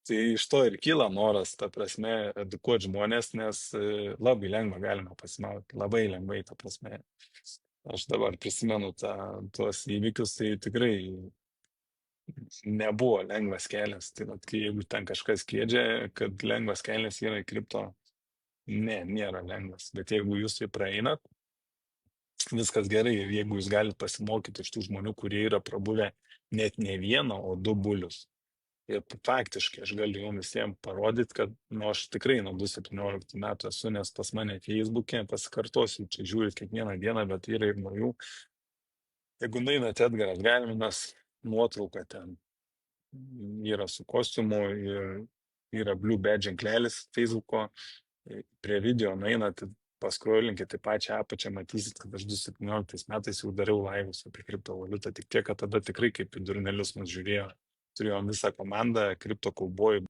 Tai iš to ir kyla noras, ta prasme, edukuoti žmonės, nes labai lengva galima pasimauti, labai lengvai, ta prasme. Aš dabar prisimenu tuos įvykius, tai tikrai nebuvo lengvas kelias. Tai vat, jeigu ten kažkas kėdžia, kad lengvas kelias yra į kripto, ne, nėra lengvas. Bet jeigu jūs tai praeinat, viskas gerai. Ir jeigu jūs galite pasimokyti iš tų žmonių, kurie yra prabuvę net ne vieną, o du bulius. Ir faktiškai aš galiu jums visiems parodyti, kad aš tikrai nuo 2017 metų esu, nes pas mane Facebook'e, pasikartosiu, čia žiūrit kiekvieną dieną, bet yra ir naujų. Jeigu nueinat Edgaras Galminas, nuotrauka ten yra su kostiumu ir yra Blue Badge ženklelis Facebook'o, prie video nueinat, paskroilinkit į pačią apačią, matysit, kad aš 2017 metais jau dariau laivus apie kriptovaliutą, tik tiek, kad tada tikrai kaip į durnelius mus žiūrėjo. Turėjom visą komandą, kripto kaubojų